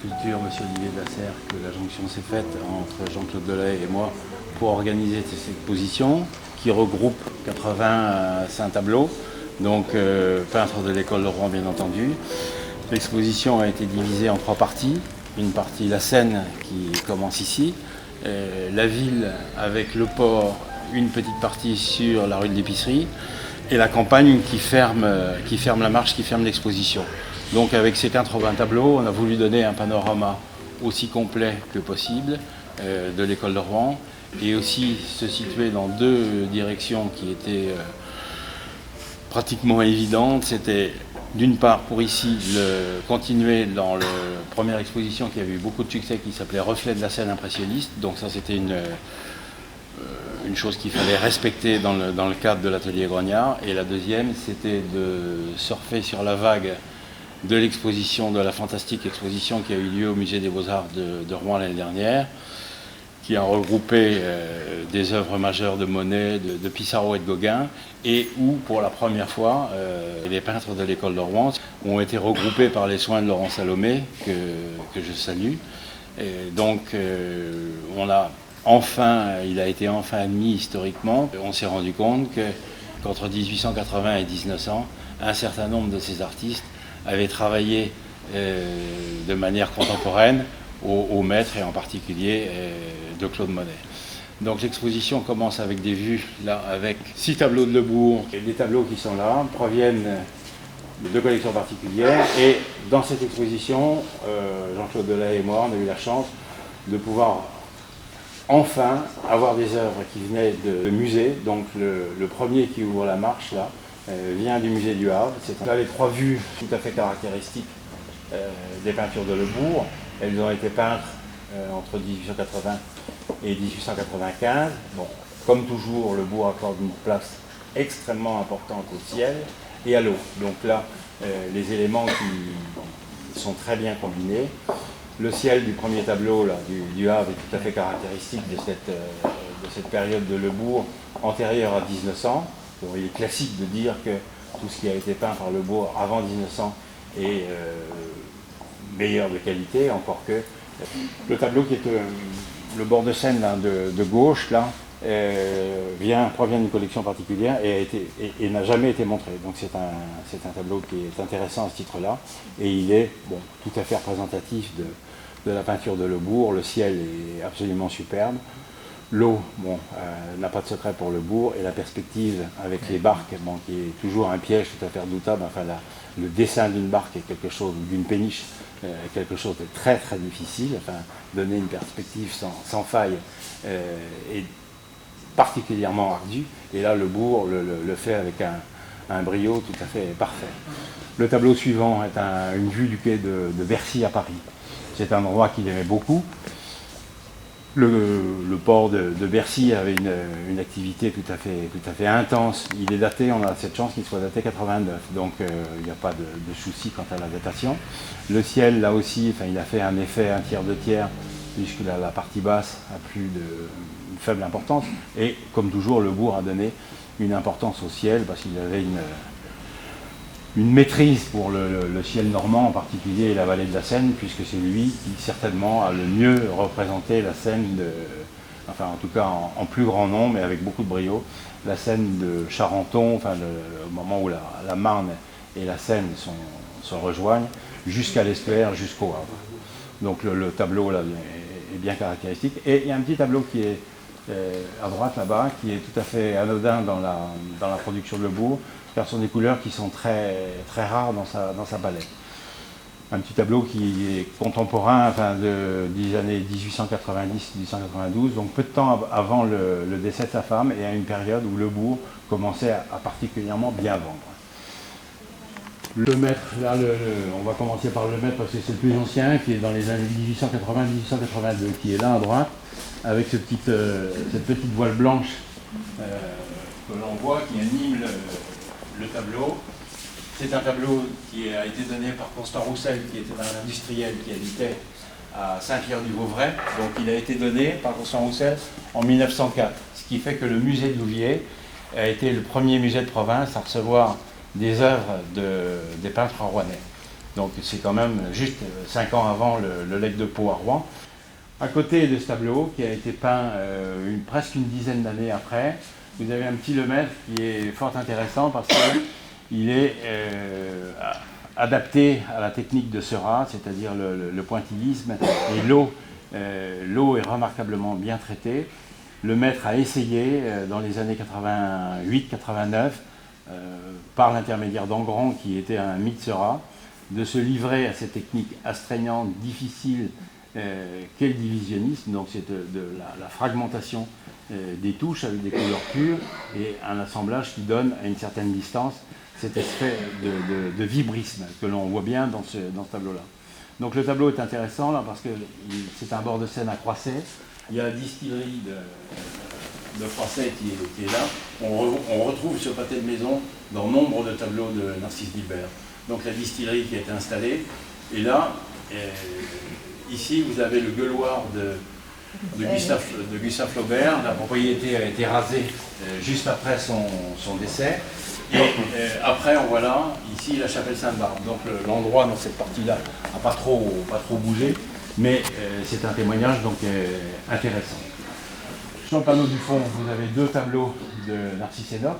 culture, M. Olivier Dasser, que la jonction s'est faite entre Jean-Claude Delahaye et moi pour organiser cette exposition qui regroupe 85 tableaux, donc peintres de l'école de Rouen bien entendu. L'exposition a été divisée en 3 parties. Une partie, la Seine, qui commence ici, la ville avec le port, une petite partie sur la rue de l'Épicerie, et la campagne qui ferme la marche, qui ferme l'exposition. Donc avec ces 80 tableaux, on a voulu donner un panorama aussi complet que possible de l'école de Rouen, et aussi se situer dans 2 directions qui étaient pratiquement évidentes. C'était d'une part pour ici continuer dans la première exposition qui avait eu beaucoup de succès, qui s'appelait Reflet de la scène impressionniste. Donc ça c'était une chose qu'il fallait respecter dans le cadre de l'atelier Grognard. Et la deuxième, c'était de surfer sur la vague de l'exposition, de la fantastique exposition qui a eu lieu au musée des Beaux-Arts de Rouen l'année dernière, qui a regroupé des œuvres majeures de Monet, de Pissarro et de Gauguin, et où, pour la première fois, les peintres de l'école de Rouen ont été regroupés par les soins de Laurent Salomé, que je salue. Et donc, il a été enfin admis historiquement. On s'est rendu compte qu'entre 1880 et 1900, un certain nombre de ces artistes avaient travaillé de manière contemporaine au maître, et en particulier de Claude Monet. Donc l'exposition commence avec des vues, là, avec 6 tableaux de Lebourg. Et les tableaux qui sont là proviennent de 2 collections particulières. Et dans cette exposition, Jean-Claude Delahaye et moi, on a eu la chance de pouvoir enfin avoir des œuvres qui venaient de musées. Donc le premier qui ouvre la marche, là, vient du musée du Havre. C'est là les 3 vues tout à fait caractéristiques des peintures de Lebourg. Elles ont été peintes entre 1880 et 1895. Bon, comme toujours, Lebourg accorde une place extrêmement importante au ciel et à l'eau. Donc là, les éléments qui sont très bien combinés. Le ciel du premier tableau là, du Havre est tout à fait caractéristique de cette période de Lebourg antérieure à 1900. Donc, il est classique de dire que tout ce qui a été peint par Lebourg avant 1900 est meilleur de qualité, encore que le tableau qui est le bord de Seine là, de gauche là, provient d'une collection particulière et n'a jamais été montré. Donc c'est un tableau qui est intéressant à ce titre-là, et il est tout à fait représentatif de la peinture de Lebourg. Le ciel est absolument superbe. L'eau, n'a pas de secret pour Lebourg, et la perspective avec les barques, qui est toujours un piège tout à fait redoutable. Enfin, le dessin d'une barque est quelque chose, ou d'une péniche, quelque chose de très très difficile. Enfin, donner une perspective sans faille est particulièrement ardu. Et là, Lebourg le fait avec un brio tout à fait parfait. Le tableau suivant est une vue du quai de Bercy à Paris. C'est un endroit qu'il aimait beaucoup. Le port de Bercy avait une activité tout à fait intense. Il est daté, on a cette chance qu'il soit daté 89, donc il n'y a pas de souci quant à la datation. Le ciel, là aussi, il a fait un effet 1/3-2/3, puisque la partie basse a plus une faible importance. Et comme toujours, Lebourg a donné une importance au ciel, parce qu'il avait une maîtrise pour le ciel normand en particulier, et la vallée de la Seine, puisque c'est lui qui certainement a le mieux représenté la Seine, en tout cas en plus grand nombre et avec beaucoup de brio, la Seine de Charenton, au moment où la Marne et la Seine se rejoignent, jusqu'à l'estuaire, jusqu'au Havre. Donc le tableau là est bien caractéristique. Et il y a un petit tableau qui est à droite là-bas, qui est tout à fait anodin dans la production de Lebourg, car ce sont des couleurs qui sont très, très rares dans sa palette. Un petit tableau qui est contemporain, des années 1890-1892, donc peu de temps avant le décès de sa femme, et à une période où Lebourg commençait à particulièrement bien vendre. Le maître, là, on va commencer par le maître parce que c'est le plus ancien, qui est dans les années 1880-1882, qui est là à droite, avec cette petite voile blanche que l'on voit, qui anime le tableau. C'est un tableau qui a été donné par Constant Roussel, qui était un industriel qui habitait à Saint-Pierre-du-Vauvray. Donc il a été donné par Constant Roussel en 1904, ce qui fait que le musée de Louviers a été le premier musée de province à recevoir des œuvres des peintres rouennais. Donc c'est quand même juste 5 ans avant le legs de Pau à Rouen. À côté de ce tableau, qui a été peint presque une dizaine d'années après, vous avez un petit Lemaître qui est fort intéressant parce qu'il est adapté à la technique de Seurat, c'est-à-dire le pointillisme et l'eau. L'eau est remarquablement bien traitée. Lemaître a essayé dans les années 88-89, par l'intermédiaire d'Engrand, qui était un mythe Seurat, de se livrer à cette technique astreignante, difficile, qu'est le divisionnisme. Donc c'est de la fragmentation des touches avec des couleurs pures et un assemblage qui donne à une certaine distance cet effet de vibrisme que l'on voit bien dans ce tableau-là. Donc le tableau est intéressant là parce que c'est un bord de Seine à Croisset. Il y a la distillerie de Croisset qui est là. On retrouve ce pâté de maison dans nombre de tableaux de Narcisse Guilbert. Donc la distillerie qui a été installée. Et là, ici vous avez le gueuloir de Gustave Flaubert. La propriété a été rasée juste après son décès. Et après, on voit là, ici, la chapelle Sainte-Barbe. Donc l'endroit dans cette partie-là n'a pas trop bougé, mais c'est un témoignage donc intéressant. Sur le panneau du fond, vous avez 2 tableaux de Narcisse Hénoch.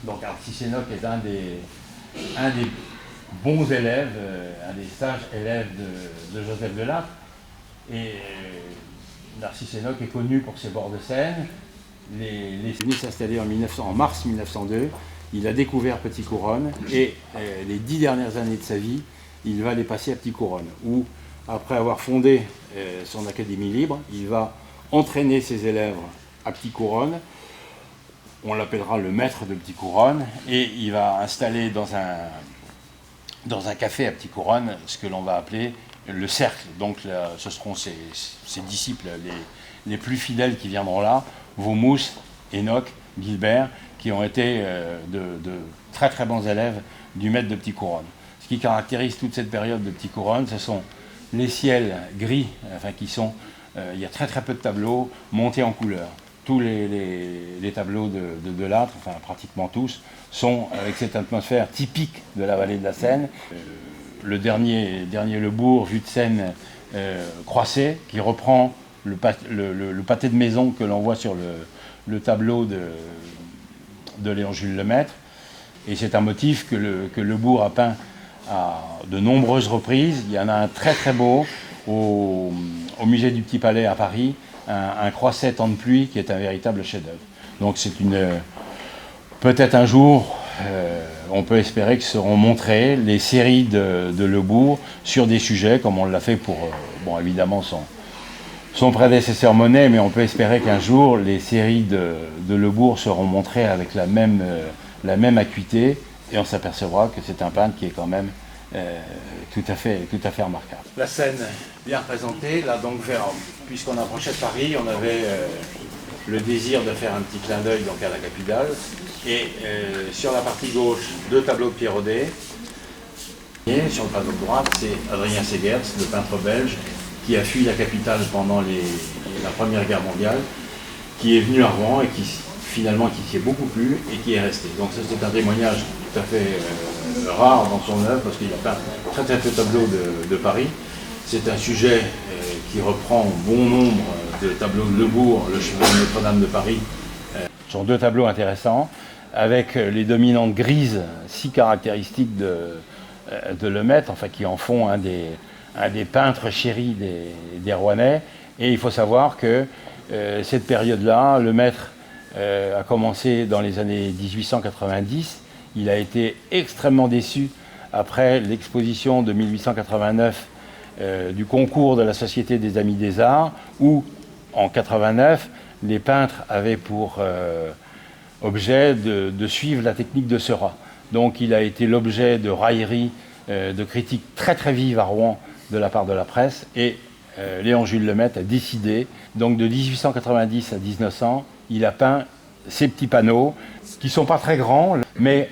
Donc Narcisse Hénoch est un des bons élèves, un des sages élèves de Joseph Delattre. Et Narcisse Hénoch est connu pour ses bords de Seine. Il est venu s'installer en mars 1902. Il a découvert Petite Couronne et les 10 dernières années de sa vie, il va les passer à Petite Couronne, où, après avoir fondé son académie libre, il va entraîner ses élèves à Petite Couronne. On l'appellera le maître de Petite Couronne et il va installer dans un café à Petite Couronne ce que l'on va appeler le cercle. Donc là, ce seront ses disciples les plus fidèles qui viendront là. Vaumousse, Hénoch, Guilbert, qui ont été de très très bons élèves du maître de Petite Couronne. Ce qui caractérise toute cette période de Petite Couronne, ce sont les ciels gris, enfin il y a très très peu de tableaux montés en couleur. Tous les tableaux de Delattre, enfin pratiquement tous, sont avec cette atmosphère typique de la vallée de la Seine. Le dernier Le Bourg, vue de Seine, Croisset, qui reprend le pâté de maison que l'on voit sur le tableau de Léon-Jules Lemaître. Et c'est un motif que Le Bourg a peint à de nombreuses reprises. Il y en a un très très beau au musée du Petit Palais à Paris, un Croisset temps de pluie qui est un véritable chef-d'œuvre. Donc c'est peut-être un jour, on peut espérer que seront montrées les séries de Le Bourg sur des sujets, comme on l'a fait pour, évidemment, son prédécesseur Monet, mais on peut espérer qu'un jour, les séries de Le Bourg seront montrées avec la même acuité, et on s'apercevra que c'est un peintre qui est quand même tout à fait remarquable. La Seine bien représentée, là donc puisqu'on approchait de Paris, on avait le désir de faire un petit clin d'œil donc à la capitale, et sur la partie gauche, 2 tableaux de Pierre Audet, et sur le panneau de droite, c'est Adrien Segerts, le peintre belge, qui a fui la capitale pendant la Première Guerre mondiale, qui est venu à Rouen et qui finalement s'y est beaucoup plu et qui est resté. Donc ça c'est un témoignage tout à fait rare dans son œuvre parce qu'il a peint très très peu de tableaux de Paris. C'est un sujet qui reprend bon nombre de tableaux de Le Bourg, le chevalier de Notre-Dame de Paris. Ce sont 2 tableaux intéressants avec les dominantes grises si caractéristiques de Lemaître, enfin qui en font un des peintres chéris des Rouennais. Et il faut savoir que cette période-là, Lemaître a commencé dans les années 1890. Il a été extrêmement déçu après l'exposition de 1889 du concours de la Société des Amis des Arts, où en 89, les peintres avaient pour objet de suivre la technique de Seurat. Donc il a été l'objet de railleries, de critiques très très vives à Rouen de la part de la presse, et Léon-Jules Lemaître a décidé, donc de 1890 à 1900, il a peint ces petits panneaux, qui ne sont pas très grands, mais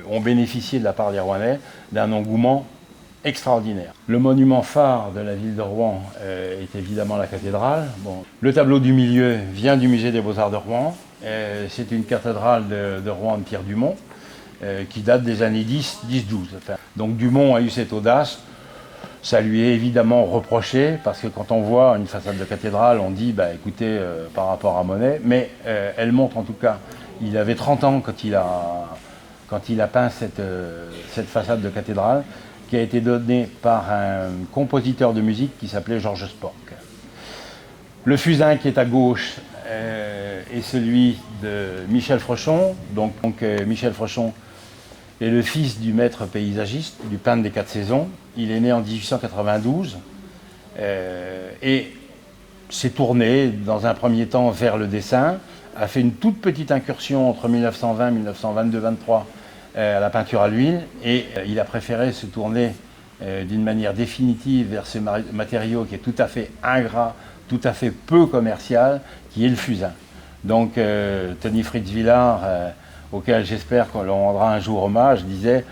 ont bénéficié de la part des Rouennais d'un engouement extraordinaire. Le monument phare de la ville de Rouen est évidemment la cathédrale. Bon, le tableau du milieu vient du musée des Beaux-Arts de Rouen. C'est une cathédrale de Rouen de Pierre Dumont, qui date des années 10-12. Enfin, donc Dumont a eu cette audace. Ça lui est évidemment reproché, parce que quand on voit une façade de cathédrale, on dit, bah, écoutez, par rapport à Monet, mais elle montre en tout cas, il avait 30 ans quand il a peint cette façade de cathédrale, qui a été donnée par un compositeur de musique qui s'appelait Georges Sporck. Le fusain qui est à gauche est celui de Michel Frechon. Donc Michel Frechon est le fils du maître paysagiste, du peintre des 4 saisons. Il est né en 1892 et s'est tourné dans un premier temps vers le dessin, a fait une toute petite incursion entre 1920, 1922, 23 à la peinture à l'huile, et il a préféré se tourner d'une manière définitive vers ce matériau qui est tout à fait ingrat, tout à fait peu commercial, qui est le fusain. Donc Tony Fritz Villard, auquel j'espère qu'on leur rendra un jour hommage, disait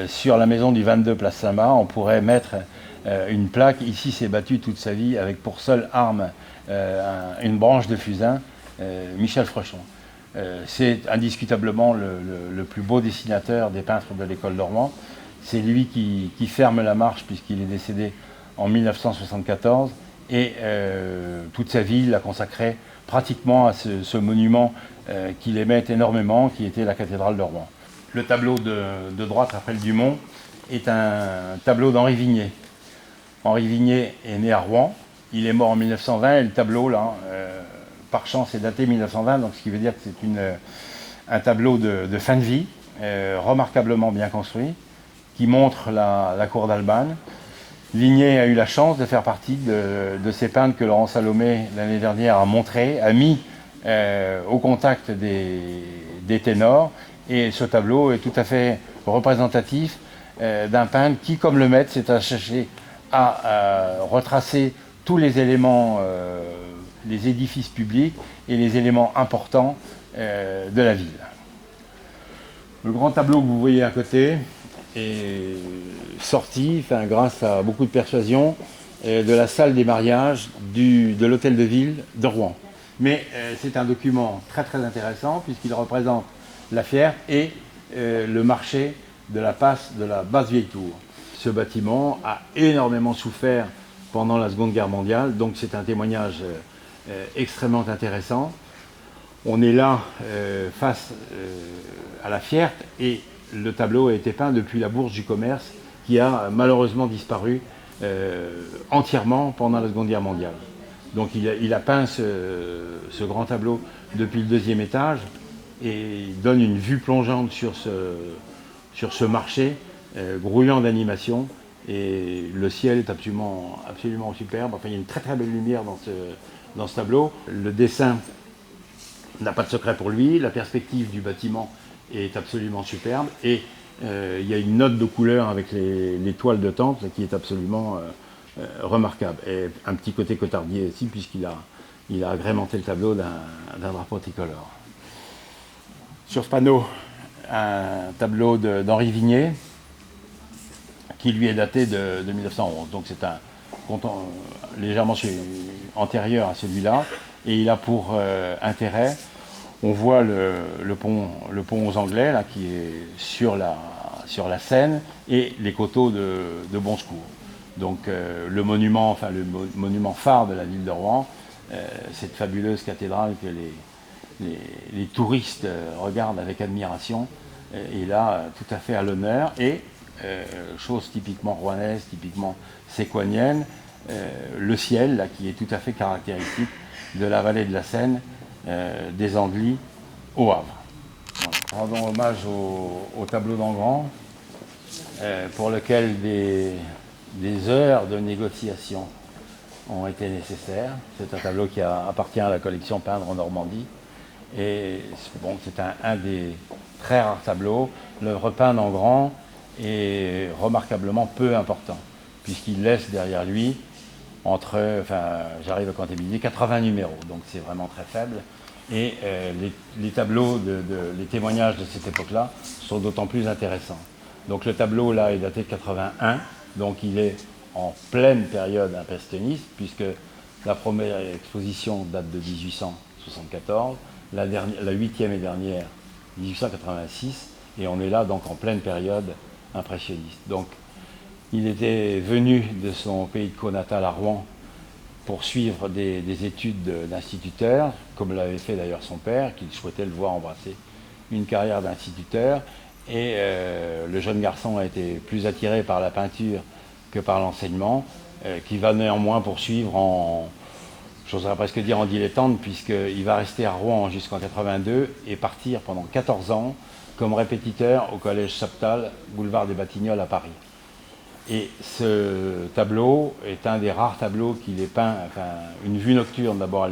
sur la maison du 22 place Saint-Marc, on pourrait mettre une plaque, ici s'est battu toute sa vie avec pour seule arme une branche de fusain, Michel Frechon. C'est indiscutablement le plus beau dessinateur des peintres de l'école de Rouen. C'est lui qui ferme la marche, puisqu'il est décédé en 1974, et toute sa vie il l'a consacré pratiquement à ce monument qu'il aimait énormément, qui était la cathédrale de Rouen. Le tableau de droite, après le Dumont, est un tableau d'Henri Vignet. Henri Vignet est né à Rouen, il est mort en 1920, et le tableau, là, par chance, est daté 1920, donc ce qui veut dire que c'est un tableau de fin de vie, remarquablement bien construit, qui montre la cour d'Albane. Ligné a eu la chance de faire partie de ces peintres que Laurent Salomé, l'année dernière, a montré, a mis au contact des ténors. Et ce tableau est tout à fait représentatif d'un peintre qui, comme le maître, s'est attaché à retracer tous les éléments, les édifices publics et les éléments importants de la ville. Le grand tableau que vous voyez à côté est sorti, grâce à beaucoup de persuasion, de la salle des mariages de l'hôtel de ville de Rouen. Mais c'est un document très très intéressant, puisqu'il représente la Fière et le marché de la basse vieille tour. Ce bâtiment a énormément souffert pendant la Seconde Guerre mondiale, donc c'est un témoignage extrêmement intéressant. On est là face à la Fière, et le tableau a été peint depuis la Bourse du Commerce, qui a malheureusement disparu entièrement pendant la Seconde Guerre mondiale. Donc il a peint ce grand tableau depuis le 2e étage, et il donne une vue plongeante sur ce marché grouillant d'animation, et le ciel est absolument superbe. Enfin, il y a une très très belle lumière dans ce tableau. Le dessin n'a pas de secret pour lui, la perspective du bâtiment est absolument superbe, et il y a une note de couleur avec les toiles de tente qui est absolument remarquable. Et un petit côté cotardier aussi, puisqu'il a agrémenté le tableau d'un drapeau tricolore. Sur ce panneau, un tableau d'Henri Vignet, qui lui est daté de 1911. Donc c'est un légèrement antérieur à celui-là, et il a pour intérêt, on voit le pont aux Anglais, là, qui est sur la Seine, et les coteaux de Bon Secours. Donc le monument phare de la ville de Rouen, cette fabuleuse cathédrale que les touristes regardent avec admiration, est là tout à fait à l'honneur. Et chose typiquement rouennaise, typiquement séquanienne, le ciel là, qui est tout à fait caractéristique de la vallée de la Seine, des Andelys au Havre. Voilà. Rendons hommage au tableau d'Engrand, pour lequel des heures de négociation ont été nécessaires. C'est un tableau qui appartient à la collection Peindre en Normandie, et bon, c'est un des très rares tableaux. L'œuvre peinte en grand est remarquablement peu important, puisqu'il laisse derrière lui j'arrive à comptabiliser 80 numéros, donc c'est vraiment très faible. Et les tableaux, les témoignages de cette époque-là sont d'autant plus intéressants. Donc le tableau là est daté de 81, donc il est en pleine période impressionniste, puisque la première exposition date de 1874, la 8e et dernière 1886, Et on est là donc en pleine période impressionniste. Donc il était venu de son pays de Caux natal à Rouen pour suivre des études d'instituteur, comme l'avait fait d'ailleurs son père, qui souhaitait le voir embrasser une carrière d'instituteur. Et le jeune garçon a été plus attiré par la peinture que par l'enseignement, qui va néanmoins poursuivre en, j'oserais presque dire en dilettante, puisqu'il va rester à Rouen jusqu'en 82 et partir pendant 14 ans comme répétiteur au collège Chaptal, boulevard des Batignolles à Paris. Et ce tableau est un des rares tableaux qu'il ait peint, enfin une vue nocturne d'abord,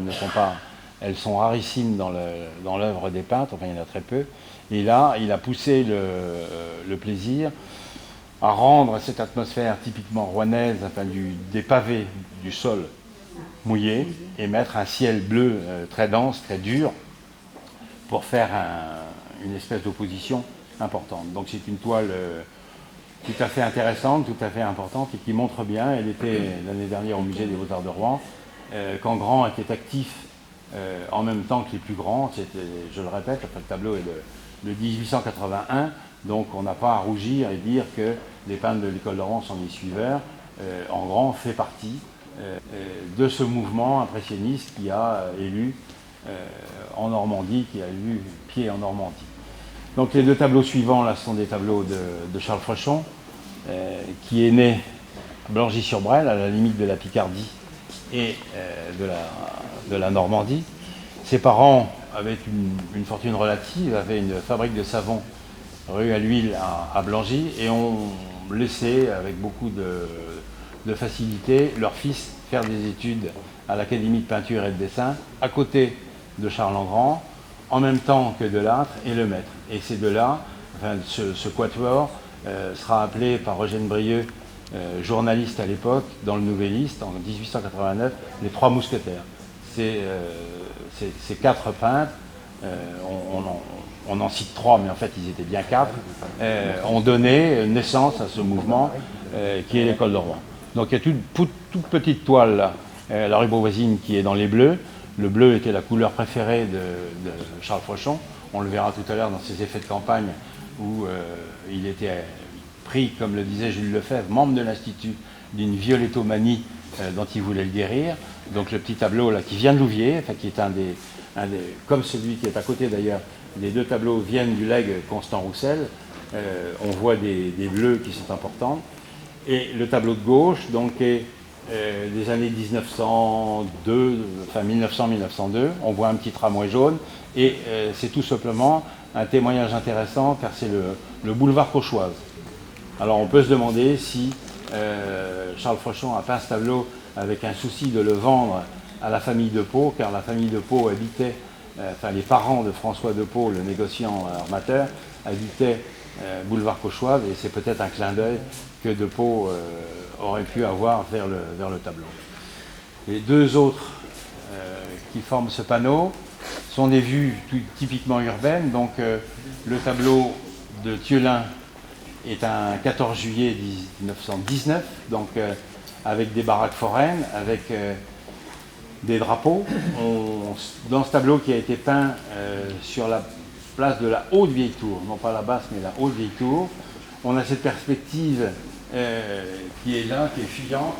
elles sont rarissimes dans l'œuvre des peintres, enfin il y en a très peu. Et là, il a poussé le plaisir à rendre cette atmosphère typiquement rouennaise, enfin des pavés, du sol mouillé, et mettre un ciel bleu très dense, très dur, pour faire une espèce d'opposition importante. Donc c'est une toile tout à fait intéressante, tout à fait importante, et qui montre bien, elle était l'année dernière au musée des Beaux-Arts de Rouen, qu'Engrand était actif en même temps que les plus grands. Je le répète, le tableau est de 1881, donc on n'a pas à rougir et dire que les peintres de l'école de Rouen sont des suiveurs. Engrand fait partie de ce mouvement impressionniste qui a élu en Normandie, qui a eu pied en Normandie. Donc les deux tableaux suivants, là, sont des tableaux de Charles Frechon, qui est né à Blangy-sur-Brel, à la limite de la Picardie et de la Normandie. Ses parents avaient une fortune relative, avaient une fabrique de savon rue à l'Huile à Blangy, et ont laissé avec beaucoup de facilité leur fils faire des études à l'Académie de peinture et de dessin, à côté de Charles Engrand, en même temps que Delattre et Lemaître. Et ces deux-là, enfin, ce quatuor, sera appelé par Eugène Brieux, journaliste à l'époque, dans le Nouvelliste, en 1889, les Trois Mousquetaires. Ces quatre peintres, on en cite trois, mais en fait ils étaient bien quatre, ont donné naissance à ce mouvement qui est l'école de Rouen. Donc il y a toute petite toile là, la rue Beauvoisine, qui est dans les bleus. Le bleu était la couleur préférée de Charles Frechon. On le verra tout à l'heure dans ses effets de campagne où il était pris, comme le disait Jules Lefebvre, membre de l'Institut, d'une violettomanie dont il voulait le guérir. Donc le petit tableau là qui vient de Louviers, enfin, qui est un des, comme celui qui est à côté d'ailleurs, les deux tableaux viennent du legs Constant Roussel. On voit des bleus qui sont importants. Et le tableau de gauche, donc, est des années 1902, enfin 1900-1902. On voit un petit tramway jaune. Et c'est tout simplement un témoignage intéressant, car c'est le boulevard Cauchoise. Alors on peut se demander si Charles Frechon a peint ce tableau avec un souci de le vendre à la famille de Pau, car la famille de Pau habitait, enfin les parents de François de Pau, le négociant armateur, habitaient boulevard Cauchoise, et c'est peut-être un clin d'œil que de Pau aurait pu avoir vers le tableau. Les deux autres qui forment ce panneau sont des vues typiquement urbaines. Donc le tableau de Thielin est un 14 juillet 1919, donc avec des baraques foraines, avec des drapeaux. Dans ce tableau qui a été peint sur la place de la Haute Vieille Tour, non pas la basse mais la Haute Vieille Tour, on a cette perspective qui est là, qui est fuyante,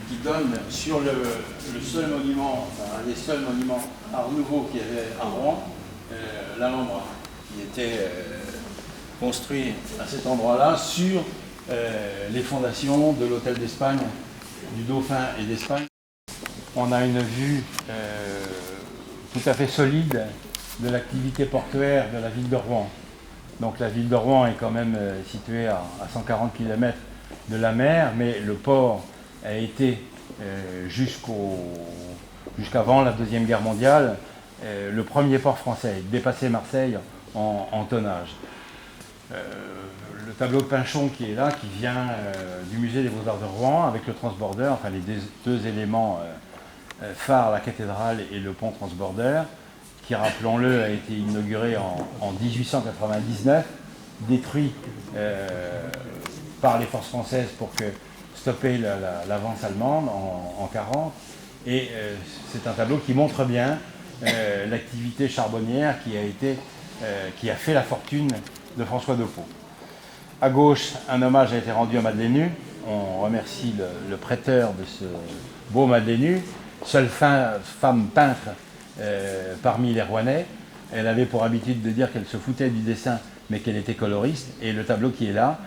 qui donne sur le seul monument, enfin, un des seuls monuments Art Nouveau qu'il y avait à Rouen, l'Alhambra, qui était construit à cet endroit-là sur les fondations de l'Hôtel d'Espagne, du Dauphin et d'Espagne. On a une vue tout à fait solide de l'activité portuaire de la ville de Rouen. Donc la ville de Rouen est quand même située à 140 km de la mer, mais le port a été jusqu'avant la Deuxième Guerre mondiale le premier port français, dépassé Marseille en tonnage. Le tableau de Pinchon qui est là, qui vient du musée des Beaux-Arts de Rouen, avec le transborder, enfin les deux éléments phares, la cathédrale et le pont transborder, qui, rappelons-le, a été inauguré en 1899, détruit par les forces françaises pour stopper l'avance allemande en 1940. Et c'est un tableau qui montre bien l'activité charbonnière qui a fait la fortune de François Depeau. À gauche, un hommage a été rendu à Madeleine Nu. On remercie le prêteur de ce beau Madeleine Nu, seule femme peintre parmi les Rouennais. Elle avait pour habitude de dire qu'elle se foutait du dessin, mais qu'elle était coloriste. Et le tableau qui est là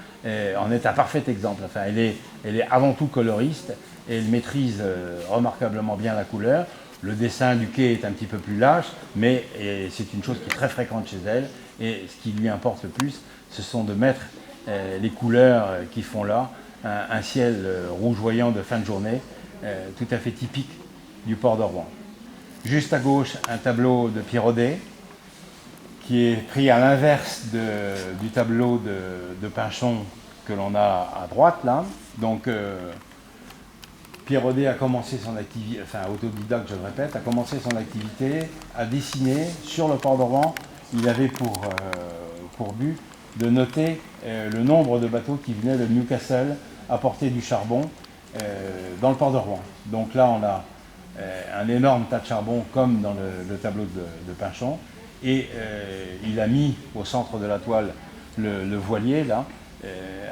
en est un parfait exemple. Enfin, elle est avant tout coloriste et elle maîtrise remarquablement bien la couleur. Le dessin du quai est un petit peu plus lâche, mais c'est une chose qui est très fréquente chez elle. Et ce qui lui importe le plus, ce sont de mettre les couleurs qui font là un ciel rougeoyant de fin de journée, tout à fait typique du port de Rouen. Juste à gauche, un tableau de Pierre Audet, qui est pris à l'inverse du tableau de Pinchon que l'on a à droite là. Donc Pierre Audet a commencé son activité, enfin autodidacte je le répète, a commencé son activité à dessiner sur le port de Rouen. Il avait pour but de noter le nombre de bateaux qui venaient de Newcastle apporter du charbon dans le port de Rouen. Donc là on a un énorme tas de charbon comme dans le tableau de Pinchon. Et il a mis au centre de la toile le voilier là,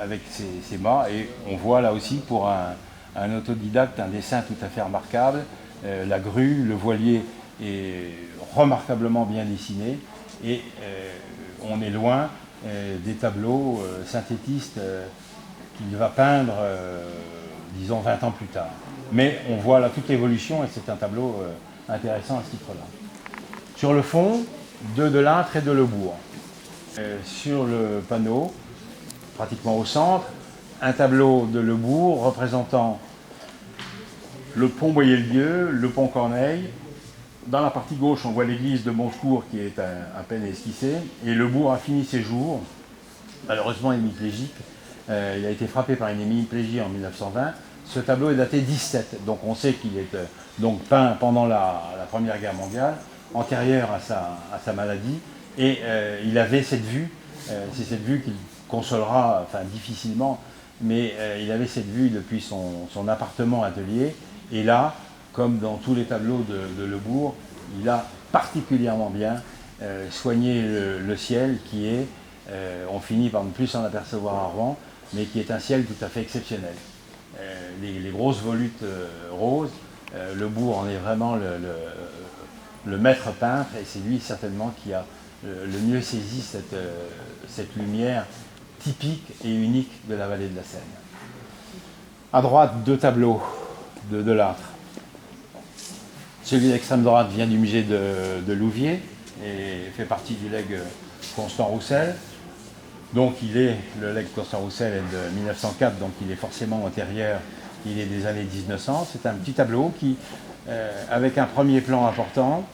avec ses mâts. Et on voit là aussi pour un autodidacte un dessin tout à fait remarquable. La grue, le voilier est remarquablement bien dessiné. Et on est loin des tableaux synthétistes qu'il va peindre, disons, 20 ans plus tard. Mais on voit là toute l'évolution et c'est un tableau intéressant à ce titre-là. Sur le fond, deux Delattre et deux Lebourg. Sur le panneau, pratiquement au centre, un tableau de Lebourg représentant le pont Boyer-le-Vieux, le pont Corneille. Dans la partie gauche, on voit l'église de Bonsecours qui est à peine esquissée. Et Lebourg a fini ses jours, malheureusement hémiplégique. Il a été frappé par une hémiplégie en 1920. Ce tableau est daté 17, donc on sait qu'il est donc peint pendant la Première Guerre mondiale, antérieur à sa maladie. Et il avait cette vue, c'est cette vue qu'il consolera enfin, difficilement, mais il avait cette vue depuis son appartement-atelier. Et là, comme dans tous les tableaux de Lebourg, il a particulièrement bien soigné le ciel qui est, on finit par ne plus s'en apercevoir à Rouen, mais qui est un ciel tout à fait exceptionnel. Les grosses volutes roses, Lebourg en est vraiment le maître peintre et c'est lui certainement qui a le mieux saisi cette lumière typique et unique de la vallée de la Seine. À droite, deux tableaux de Delattre. Celui d'extrême droite vient du musée de Louviers et fait partie du legs Constant Roussel. Donc le legs Constant Roussel est de 1904, donc il est forcément antérieur, il est des années 1900. C'est un petit tableau qui, avec un premier plan important,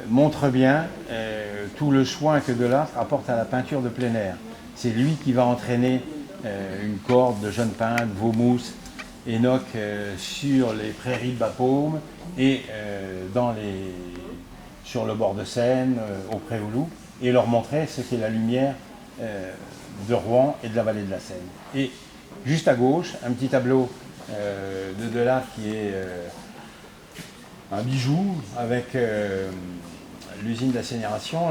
montre bien tout le soin que Delattre apporte à la peinture de plein air. C'est lui qui va entraîner une corde de jeunes peintres, Vaumoust, Enoch, sur les prairies de Bapaume et sur le bord de Seine, au Préauloup, et leur montrer ce qu'est la lumière de Rouen et de la vallée de la Seine. Et juste à gauche, un petit tableau de Delattre qui est un bijou avec l'usine d'accélération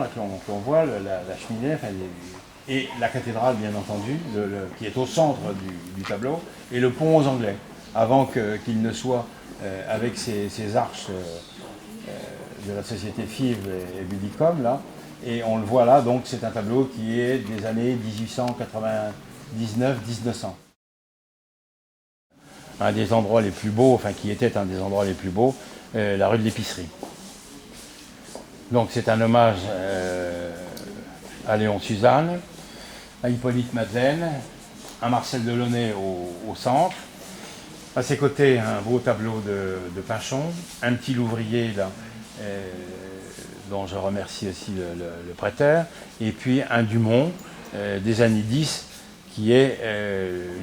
qu'on voit, la cheminée, enfin, et la cathédrale bien entendu, qui est au centre du tableau, et le pont aux Anglais, avant qu'il ne soit avec ses arches de la société Fives et Budicom, là. Et on le voit là, donc c'est un tableau qui est des années 1899-1900. Un des endroits les plus beaux, enfin qui était un des endroits les plus beaux, la rue de l'Épicerie. Donc c'est un hommage à Léon Suzanne, à Hippolyte Madeleine, à Marcel Delaunay au centre. À ses côtés, un beau tableau de Pinchon, un petit Louvrier là, dont je remercie aussi le prêteur, et puis un Dumont des années 10, qui est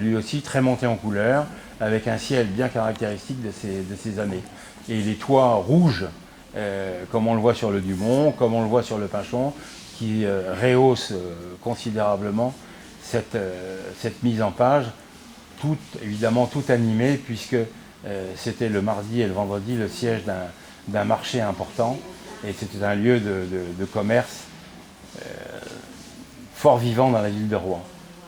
lui aussi très monté en couleur, avec un ciel bien caractéristique de ces années. Et les toits rouges, comme on le voit sur le Dumont, comme on le voit sur le Pinchon, qui rehaussent considérablement cette mise en page, évidemment tout animé, puisque c'était le mardi et le vendredi le siège d'un marché important, et c'était un lieu de commerce fort vivant dans la ville de Rouen.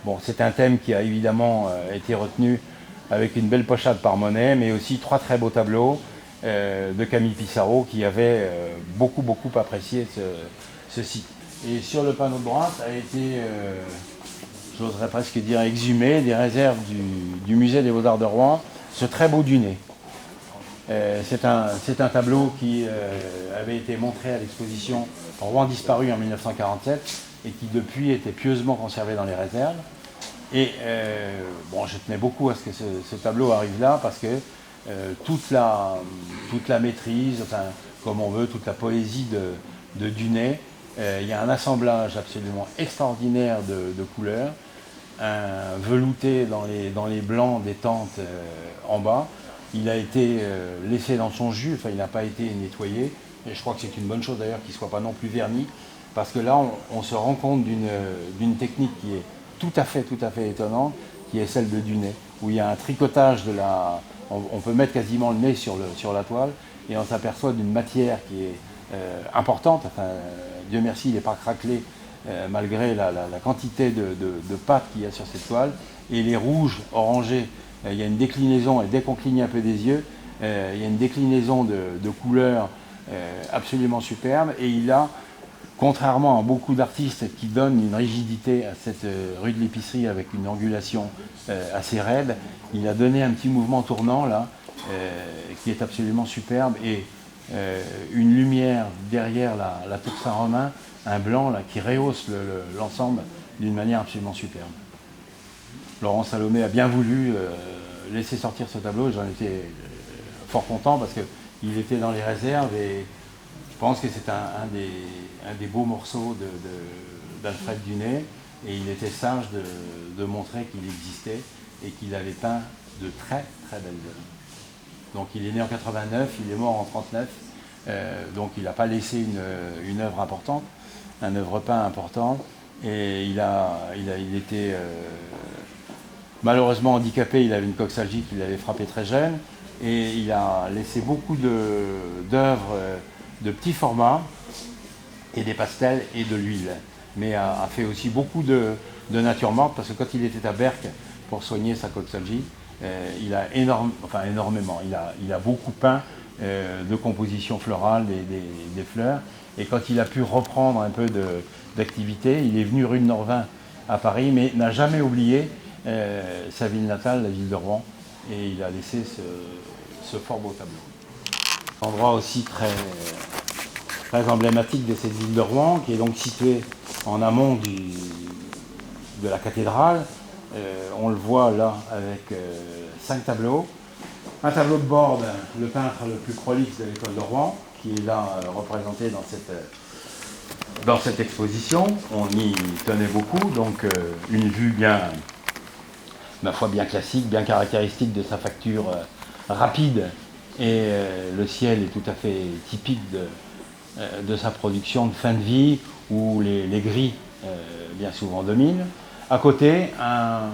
Bon, c'est un thème qui a évidemment été retenu avec une belle pochade par Monet, mais aussi 3 très beaux tableaux de Camille Pissarro qui avait beaucoup apprécié ce site. Et sur le panneau de droite a été, j'oserais presque dire, exhumé des réserves du musée des Beaux-Arts de Rouen, ce très beau Dunet. C'est un tableau qui avait été montré à l'exposition Rouen disparu en 1947 et qui depuis était pieusement conservé dans les réserves. Et bon, je tenais beaucoup à ce que ce tableau arrive là parce que toute la maîtrise, enfin, comme on veut, toute la poésie de Dunet, il y a un assemblage absolument extraordinaire de couleurs, un velouté dans les blancs des tentes en bas. Il a été laissé dans son jus, enfin il n'a pas été nettoyé, et je crois que c'est une bonne chose d'ailleurs qu'il ne soit pas non plus verni, parce que là on se rend compte d'une technique qui est tout à fait étonnante, qui est celle de Dunet, où il y a un tricotage on peut mettre quasiment le nez sur la toile, et on s'aperçoit d'une matière qui est importante, enfin Dieu merci il n'est pas craquelé, malgré la quantité de pâte qu'il y a sur cette toile, et les rouges orangés. Il y a une déclinaison, et dès qu'on cligne un peu des yeux, il y a une déclinaison de couleurs absolument superbe. Et il a, contrairement à beaucoup d'artistes qui donnent une rigidité à cette rue de l'Épicerie avec une angulation assez raide, il a donné un petit mouvement tournant là, qui est absolument superbe. Et une lumière derrière la tour Saint-Romain, un blanc là, qui rehausse l'ensemble d'une manière absolument superbe. Laurent Salomé a bien voulu laisser sortir ce tableau, et j'en étais fort content parce qu'il était dans les réserves et je pense que c'est un des beaux morceaux d'Alfred Dunet, et il était sage de montrer qu'il existait et qu'il avait peint de très belles œuvres. Donc il est né en 89, il est mort en 39, donc il n'a pas laissé une œuvre importante, un œuvre peint important, et il était malheureusement handicapé, il avait une coxalgie qui l'avait frappé très jeune, et il a laissé beaucoup d'œuvres de petits formats, et des pastels et de l'huile, mais a fait aussi beaucoup de nature morte, parce que quand il était à Berck pour soigner sa coxalgie, il a énormément, il a beaucoup peint de compositions florales, des fleurs, et quand il a pu reprendre un peu d'activité, il est venu rue de Norvin à Paris, mais n'a jamais oublié sa ville natale, la ville de Rouen, et il a laissé ce fort beau tableau. Endroit aussi très emblématique de cette ville de Rouen, qui est donc située en amont de la cathédrale. On le voit là avec 5 tableaux. Un tableau de Borde, le peintre le plus prolixe de l'école de Rouen, qui est là représenté dans cette exposition. On y tenait beaucoup, donc une vue bien, ma foi, bien classique, bien caractéristique de sa facture rapide, et le ciel est tout à fait typique de sa production de fin de vie, où les gris bien souvent dominent. À côté, un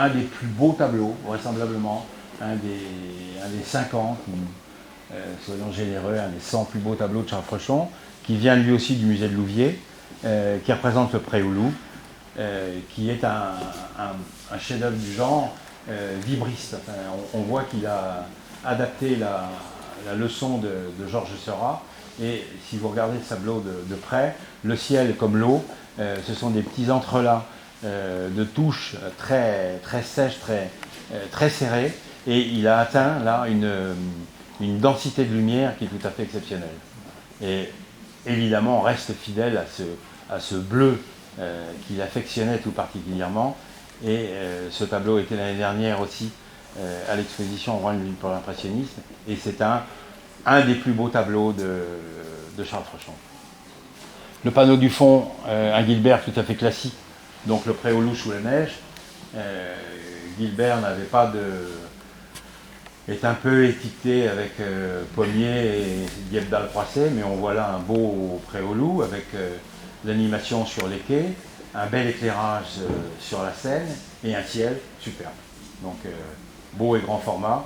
des plus beaux tableaux, vraisemblablement, un des 50, soyons généreux, un des 100 plus beaux tableaux de Charles Frechon, qui vient lui aussi du musée de Louviers, qui représente le Pré aux Loups, qui est un chef-d'œuvre du genre vibriste. Enfin, on voit qu'il a adapté la leçon de Georges Seurat, et si vous regardez ce tableau de près, le ciel comme l'eau, ce sont des petits entrelacs de touches très sèches, très serrées, et il a atteint là une densité de lumière qui est tout à fait exceptionnelle. Et évidemment, on reste fidèle à ce bleu qu'il affectionnait tout particulièrement, et ce tableau était l'année dernière aussi à l'exposition Rouen pour l'impressionniste, et c'est un des plus beaux tableaux de Charles Frechon. Le panneau du fond, un Guilbert tout à fait classique, donc le Pré aux Loups sous la neige. Guilbert n'avait pas est un peu étiqueté avec Pommier et Diepdal Croisset, mais on voit là un beau Pré aux Loups avec l'animation sur les quais, un bel éclairage sur la Seine et un ciel superbe. Donc beau et grand format,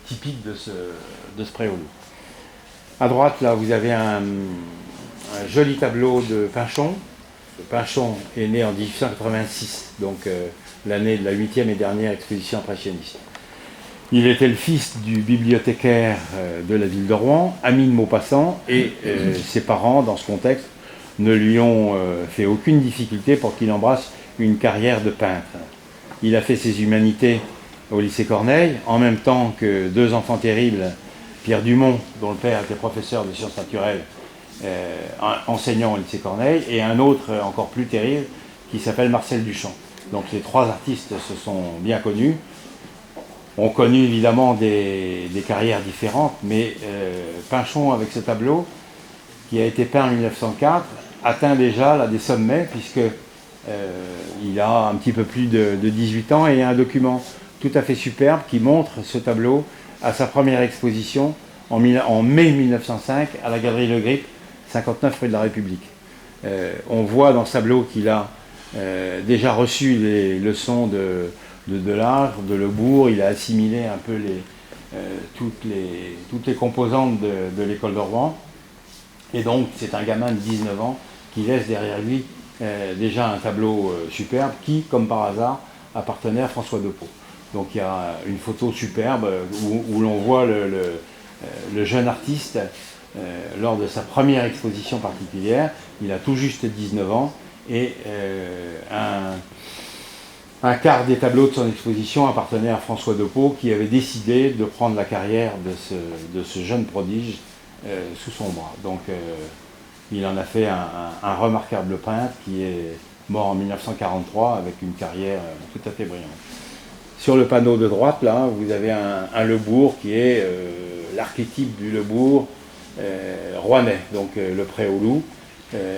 typique de ce Pré aux Loups. À droite, là, vous avez un joli tableau de Pinchon, Pinchon est né en 1886, donc l'année de la 8e et dernière exposition impressionniste. Il était le fils du bibliothécaire de la ville de Rouen, ami de Maupassant, et ses parents, dans ce contexte, ne lui ont fait aucune difficulté pour qu'il embrasse une carrière de peintre. Il a fait ses humanités au lycée Corneille, en même temps que deux enfants terribles, Pierre Dumont, dont le père était professeur de sciences naturelles, enseignant au lycée Corneille, et un autre encore plus terrible qui s'appelle Marcel Duchamp. Donc les trois artistes se sont bien connus, ont connu évidemment des carrières différentes, mais Pinchon, avec ce tableau, qui a été peint en 1904, atteint déjà là, des sommets, puisque il a un petit peu plus de 18 ans, et il y a un document tout à fait superbe qui montre ce tableau à sa première exposition en mai 1905 à la Galerie Le Grip, 59 rue de la République. On voit dans ce tableau qu'il a déjà reçu les leçons de Delage, de Lebourg. Il a assimilé un peu toutes les composantes de l'école de Rouen. Et donc c'est un gamin de 19 ans qui laisse derrière lui déjà un tableau superbe qui, comme par hasard, appartenait à François Depeau. Donc il y a une photo superbe où l'on voit le jeune artiste lors de sa première exposition particulière. Il a tout juste 19 ans et un quart des tableaux de son exposition appartenait à François Depeau, qui avait décidé de prendre la carrière de ce jeune prodige sous son bras. Donc il en a fait un remarquable peintre qui est mort en 1943 avec une carrière tout à fait brillante. Sur le panneau de droite, là, vous avez un Lebourg qui est l'archétype du Lebourg rouennais, donc le Pré aux Loups,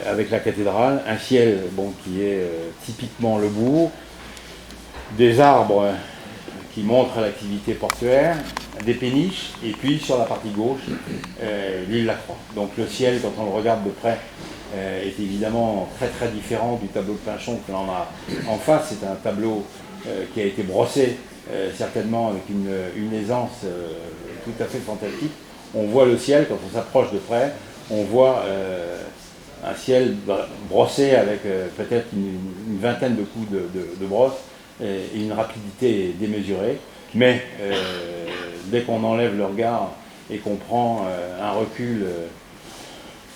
avec la cathédrale, un ciel qui est typiquement Lebourg, des arbres qui montrent l'activité portuaire, des péniches, et puis sur la partie gauche, l'île Lacroix. Donc le ciel, quand on le regarde de près, est évidemment très très différent du tableau de Pinchon que l'on a en face. C'est un tableau qui a été brossé certainement avec une aisance tout à fait fantastique. On voit le ciel, quand on s'approche de près, on voit un ciel brossé avec peut-être une vingtaine de coups de brosse et une rapidité démesurée. Mais dès qu'on enlève le regard et qu'on prend un recul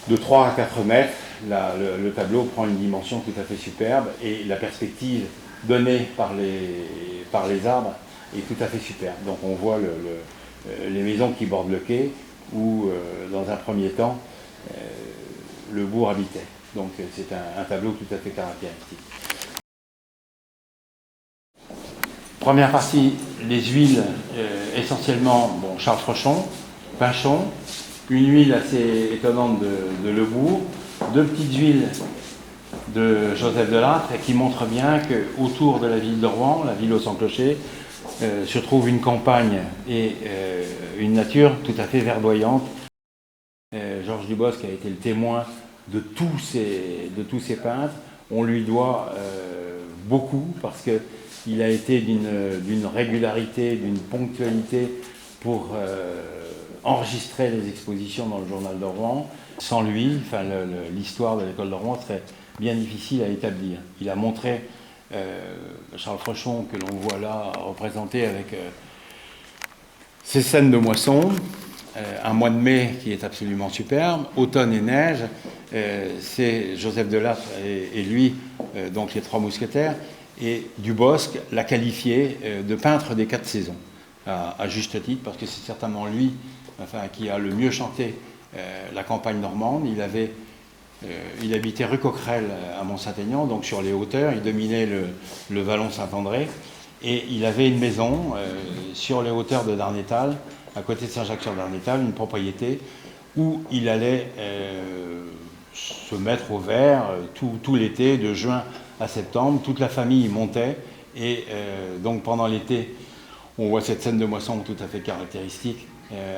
de 3 à 4 mètres, le tableau prend une dimension tout à fait superbe et la perspective donnée par les arbres est tout à fait superbe. Donc on voit les maisons qui bordent le quai où, dans un premier temps, le bourg habitait. Donc c'est un tableau tout à fait caractéristique. Première partie, les huiles, essentiellement Charles Frochon, Pinchon, une huile assez étonnante de Lebourg, deux petites huiles de Joseph Delattre qui montrent bien qu'autour de la ville de Rouen, la ville au sans clocher, se trouve une campagne et une nature tout à fait verdoyante. Georges Dubosc a été le témoin de tous ces peintres. On lui doit beaucoup parce qu'il a été d'une régularité, d'une ponctualité pour enregistrer les expositions dans le journal de Rouen. Sans lui, l'histoire de l'école de Rouen serait bien difficile à établir. Il a montré Charles Frochon, que l'on voit là représenté avec ces scènes de moisson, un mois de mai qui est absolument superbe, automne et neige, c'est Joseph Delattre et lui, donc les trois mousquetaires, et Dubosc l'a qualifié de peintre des 4 saisons, à juste titre, parce que c'est certainement lui qui a le mieux chanté la campagne normande. Il habitait rue Coquerel à Mont-Saint-Aignan, donc sur les hauteurs, il dominait le vallon Saint-André, et il avait une maison sur les hauteurs de Darnétal, à côté de Saint-Jacques-sur-Darnétal, une propriété où il allait se mettre au vert tout l'été, de juin à septembre. Toute la famille montait, et donc pendant l'été, on voit cette scène de moisson tout à fait caractéristique,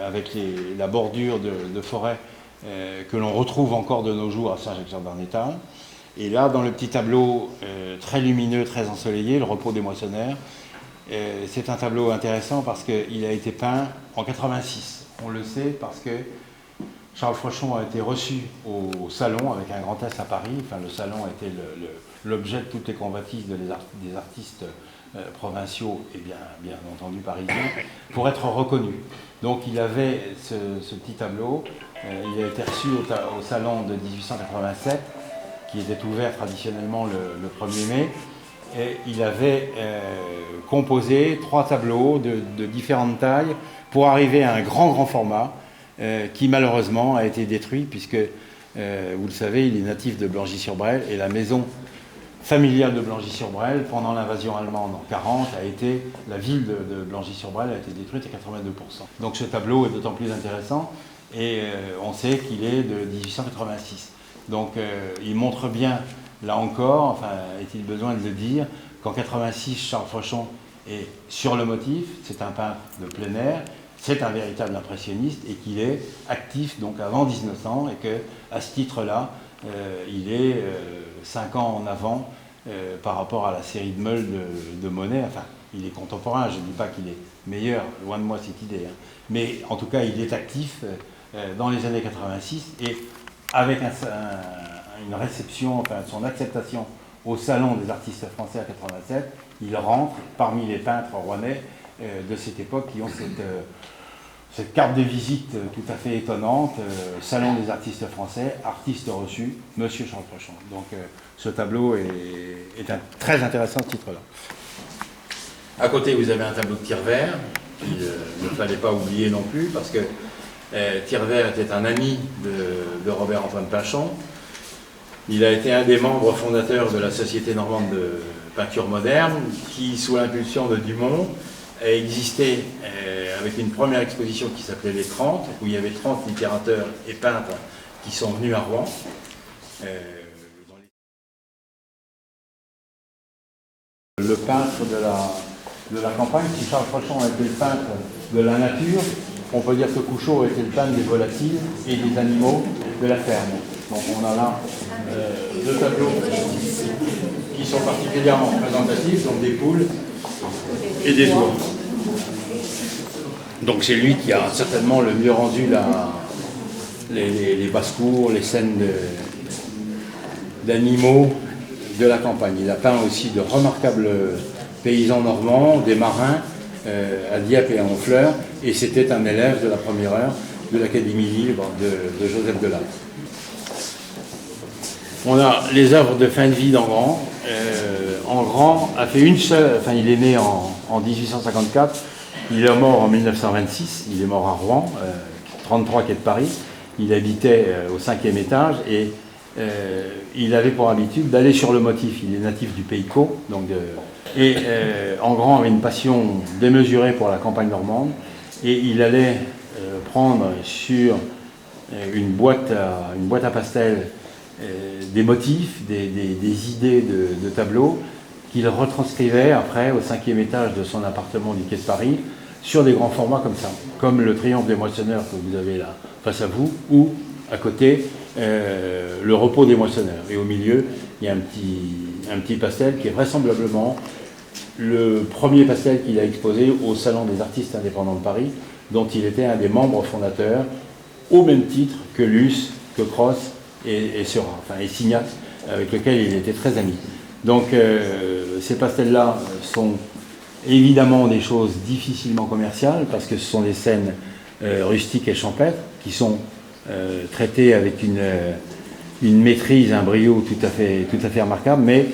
avec la bordure de forêt que l'on retrouve encore de nos jours à Saint-Jacques-sur-Darnétal. Et là, dans le petit tableau très lumineux, très ensoleillé, le repos des moissonneurs, c'est un tableau intéressant parce qu'il a été peint en 86. On le sait parce que Charles Frochon a été reçu au Salon avec un grand S à Paris. Enfin, le Salon était l'objet de toutes les convoitises des artistes provinciaux et bien entendu parisiens pour être reconnu. Donc il avait ce petit tableau. Il a été reçu au Salon de 1887 qui était ouvert traditionnellement le 1er mai. Et il avait composé 3 tableaux de différentes tailles pour arriver à un grand format qui malheureusement a été détruit puisque, vous le savez, il est natif de Blangy-sur-Brel et la maison familiale de Blangy-sur-Brel, pendant l'invasion allemande en 1940, la ville de Blangy-sur-Brel a été détruite à 82%. Donc ce tableau est d'autant plus intéressant et on sait qu'il est de 1886. Donc il montre bien, là encore, enfin est-il besoin de le dire, qu'en 1986, Charles Frochon est sur le motif, c'est un peintre de plein air, c'est un véritable impressionniste et qu'il est actif donc avant 1900 et qu'à ce titre-là, il est 5 ans en avant par rapport à la série de Meul de Monet. Enfin, il est contemporain, je ne dis pas qu'il est meilleur, loin de moi cette idée, hein. Mais en tout cas, il est actif dans les années 86 et avec une réception, enfin son acceptation au Salon des artistes français à 87, il rentre parmi les peintres rouennais de cette époque qui ont cette carte de visite tout à fait étonnante, Salon des artistes français, artiste reçu, Monsieur Charles Frochon. Donc ce tableau est très intéressant, ce titre-là. À côté, vous avez un tableau de Tirevert, qu'il ne fallait pas oublier non plus, parce que Tirevert était un ami de Robert-Antoine Pinchon. Il a été un des membres fondateurs de la Société normande de peinture moderne, qui, sous l'impulsion de Dumont, a existé avec une première exposition qui s'appelait Les 30, où il y avait 30 littérateurs et peintres qui sont venus à Rouen. Le peintre de la campagne, si Charles Frochon était le peintre de la nature, on peut dire que Couchot était le peintre des volatiles et des animaux de la ferme. Donc on a là 2 tableaux qui sont particulièrement représentatifs, donc des poules et des oies. Donc c'est lui qui a certainement le mieux rendu les basses-cours, les scènes d'animaux de la campagne. Il a peint aussi de remarquables paysans normands, des marins à Dieppe et à Honfleur, et c'était un élève de la première heure de l'Académie libre de Joseph Delattre. On a les œuvres de fin de vie d'Engrand. Engrand a fait une seule, enfin il est né en 1854, il est mort en 1926, il est mort à Rouen, 33 quai de Paris. Il habitait au 5e étage et il avait pour habitude d'aller sur le motif. Il est natif du Pays Caux, Engrand avait une passion démesurée pour la campagne normande et il allait prendre sur une boîte à pastels des motifs, des idées de tableaux qu'il retranscrivait après au 5e étage de son appartement du quai de Paris sur des grands formats comme ça, comme le Triomphe des moissonneurs que vous avez là face à vous, ou à côté le Repos des moissonneurs. Et au milieu, il y a un petit pastel qui est vraisemblablement le premier pastel qu'il a exposé au Salon des artistes indépendants de Paris, dont il était un des membres fondateurs, au même titre que Luce, que Cros et Seurat, enfin et Signac, avec lequel il était très ami. Donc ces pastels-là sont évidemment des choses difficilement commerciales, parce que ce sont des scènes rustiques et champêtres, qui sont traitées avec une maîtrise, un brio tout à fait remarquable, mais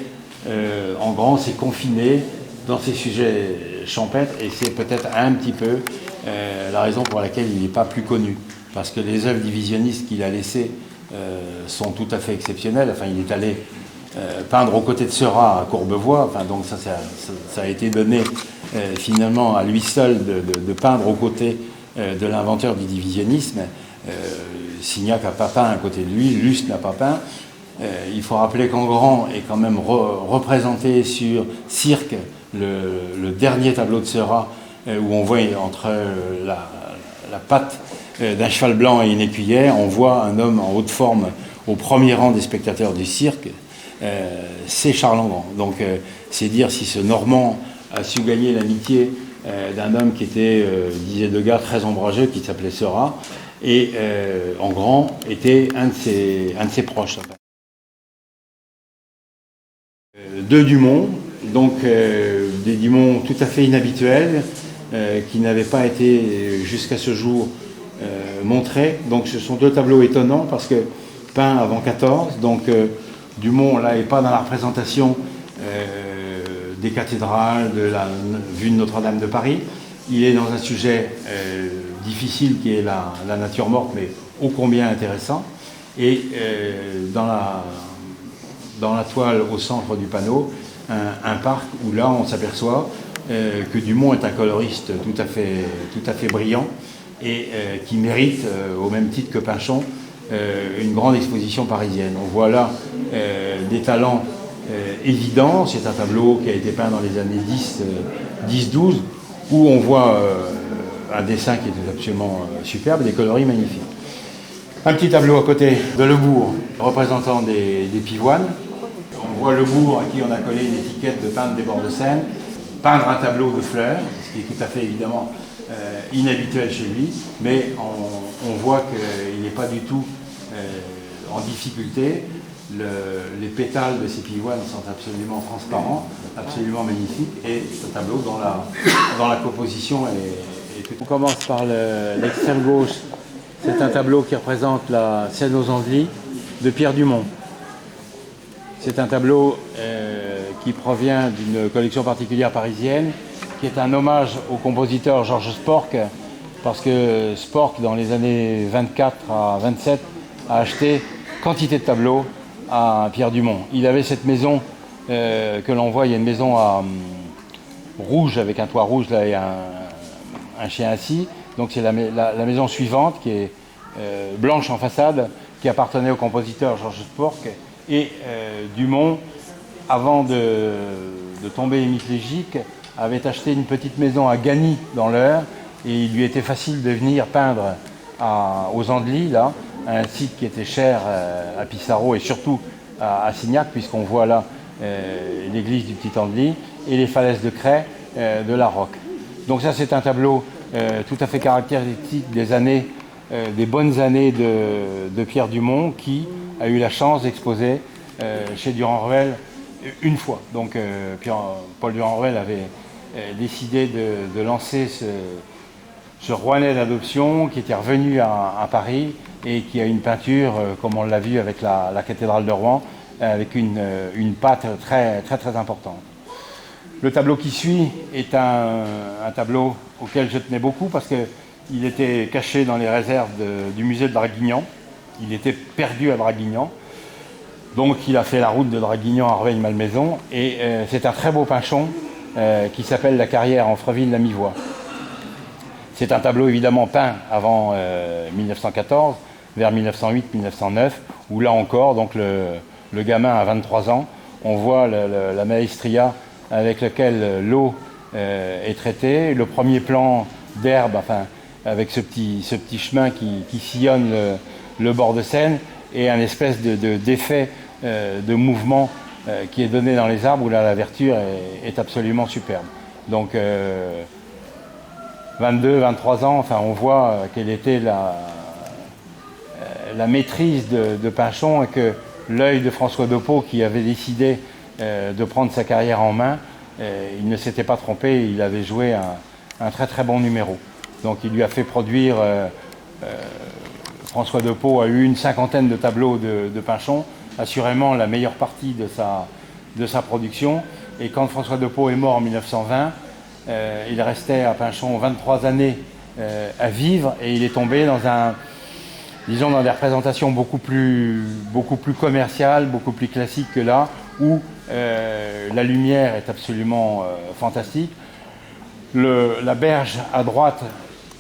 Engrand s'est confiné dans ces sujets champêtres, et c'est peut-être un petit peu la raison pour laquelle il n'est pas plus connu, parce que les œuvres divisionnistes qu'il a laissées sont tout à fait exceptionnelles. Enfin, il est allé peindre aux côtés de Seurat à Courbevoie, enfin, donc ça a été donné finalement à lui seul de peindre aux côtés de l'inventeur du divisionnisme. Signac n'a pas peint à côté de lui, Luce n'a pas peint. Il faut rappeler qu'Engrand est quand même représenté sur Cirque, le dernier tableau de Seurat, où on voit entre la patte d'un cheval blanc et une écuyère, on voit un homme en haute forme au premier rang des spectateurs du cirque. C'est Charles Engrand. Donc c'est dire si ce Normand a su gagner l'amitié d'un homme qui était, disait Degas, très ombrageux, qui s'appelait Seurat. et en grand était un de ses proches. Deux Dumont, donc des Dumont tout à fait inhabituels, qui n'avaient pas été jusqu'à ce jour montrés. Donc ce sont deux tableaux étonnants parce que peints avant 14, donc Dumont là n'est pas dans la représentation des cathédrales, de la vue de Notre-Dame de Paris. Il est dans un sujet difficile qui est la nature morte, mais ô combien intéressant. Et dans la toile au centre du panneau, un parc où là on s'aperçoit que Dumont est un coloriste tout à fait brillant et qui mérite, au même titre que Pinchon, une grande exposition parisienne. On voit là des talents évidents. C'est un tableau qui a été peint dans les années 10-12, où on voit un dessin qui était absolument superbe, des coloris magnifiques. Un petit tableau à côté de Lebourg, représentant des pivoines. On voit Lebourg à qui on a collé une étiquette de peindre des bords de Seine, peindre un tableau de fleurs, ce qui est tout à fait évidemment inhabituel chez lui, mais on voit qu'il n'est pas du tout en difficulté. Les pétales de ces pivoines sont absolument transparents, absolument magnifiques, et ce tableau dans la composition est tout. On commence par l'extrême gauche. C'est un tableau qui représente la scène aux Andelys de Pierre Dumont. C'est un tableau qui provient d'une collection particulière parisienne, qui est un hommage au compositeur Georges Sporc, parce que Sporc, dans les années 24 à 27, a acheté quantité de tableaux à Pierre Dumont. Il avait cette maison que l'on voit, il y a une maison rouge avec un toit rouge là, et un chien assis. Donc c'est la maison suivante qui est blanche en façade, qui appartenait au compositeur Georges Sporc. Et Dumont, avant de tomber hémiplégique, avait acheté une petite maison à Gagny dans l'Eure, et il lui était facile de venir peindre aux Andelys, là, un site qui était cher à Pissarro et surtout à Signac, puisqu'on voit là l'église du Petit Andely et les falaises de craie de la Roque. Donc ça, c'est un tableau tout à fait caractéristique des bonnes années de Pierre Dumont, qui a eu la chance d'exposer chez Durand-Ruel une fois. Donc Paul Durand-Ruel avait décidé de lancer ce Rouennais d'adoption qui était revenu à Paris et qui a une peinture, comme on l'a vu avec la cathédrale de Rouen, avec une patte très, très, très importante. Le tableau qui suit est un tableau auquel je tenais beaucoup parce qu'il était caché dans les réserves du musée de Draguignan. Il était perdu à Draguignan. Donc il a fait la route de Draguignan à Rueil-Malmaison. Et c'est un très beau pinchon qui s'appelle La Carrière en Freville-la-Mivois. C'est un tableau évidemment peint avant 1914, vers 1908-1909, où là encore, donc le gamin a 23 ans. On voit la maestria avec laquelle l'eau est traitée, le premier plan d'herbe, enfin, avec ce petit chemin qui sillonne le bord de Seine, et un espèce d'effet de mouvement qui est donné dans les arbres, où là la verdure est absolument superbe. Donc 22, 23 ans, enfin, on voit quelle était la maîtrise de Pinchon, et que l'œil de François Depeau, qui avait décidé de prendre sa carrière en main, il ne s'était pas trompé, il avait joué un très très bon numéro. Donc il lui a fait produire, François Depeau a eu une cinquantaine de tableaux de Pinchon, assurément la meilleure partie de sa production. Et quand François Depeau est mort en 1920, il restait à Pinchon 23 années à vivre, et il est tombé dans dans des représentations beaucoup plus commerciales, beaucoup plus classiques que là, où la lumière est absolument fantastique. La berge à droite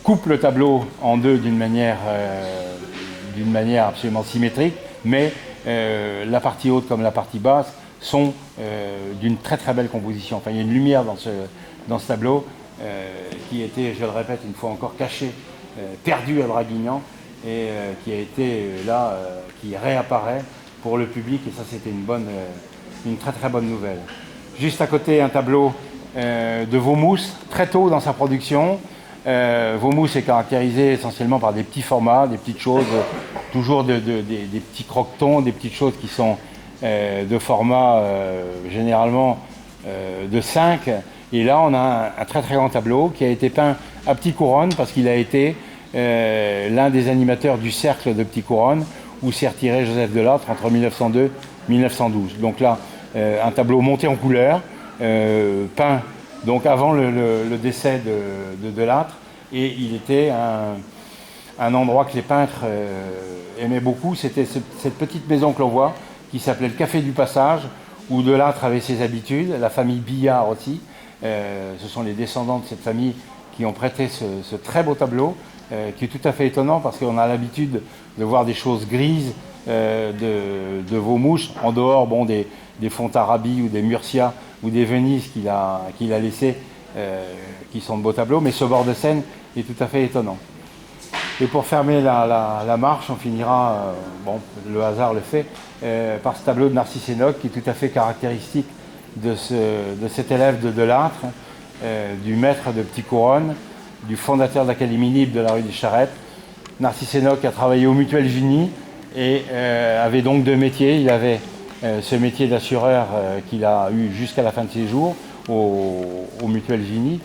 coupe le tableau en deux d'une manière absolument symétrique, mais la partie haute comme la partie basse sont d'une très très belle composition. Enfin, il y a une lumière dans ce tableau qui était, je le répète une fois encore, caché, perdu à Draguignan, et qui a été là, qui réapparaît pour le public, et ça c'était une très très bonne nouvelle. Juste à côté, un tableau de Vaumousse, très tôt dans sa production, Vaumousse est caractérisé essentiellement par des petits formats, des petites choses, toujours des petits croquetons, des petites choses qui sont de format généralement de 5. Et là, on a un très très grand tableau qui a été peint à Petit Couronne parce qu'il a été l'un des animateurs du cercle de Petit Couronne où s'est retiré Joseph Delattre entre 1902 et 1912. Donc là, un tableau monté en couleur, peint donc avant le décès de Delattre, et il était un endroit que les peintres aimaient beaucoup. C'était cette petite maison que l'on voit qui s'appelait le Café du Passage, où Delattre avait ses habitudes, la famille Billard aussi. Ce sont les descendants de cette famille qui ont prêté ce très beau tableau, qui est tout à fait étonnant parce qu'on a l'habitude de voir des choses grises de Vaumouche, en dehors des Fontarabie ou des Murcia ou des Venise qu'il a laissés, qui sont de beaux tableaux, mais ce bord de Seine est tout à fait étonnant. Et pour fermer la marche, on finira, le hasard le fait, par ce tableau de Narcisse Enoch qui est tout à fait caractéristique de cet élève de Delattre, du maître de Petit Couronne, du fondateur de l'Académie libre de la rue des Charrettes. Narcisse Enoch a travaillé au Mutuel Gini et avait donc deux métiers. Il avait ce métier d'assureur qu'il a eu jusqu'à la fin de ses jours au Mutuel Gini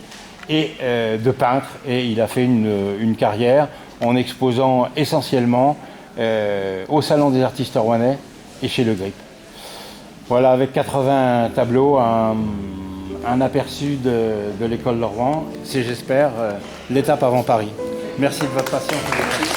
et de peintre. Et il a fait une carrière en exposant essentiellement au Salon des artistes rouennais et chez Le Grip. Voilà, avec 80 tableaux, un aperçu de l'école de Rouen. C'est, j'espère, l'étape avant Paris. Merci de votre patience.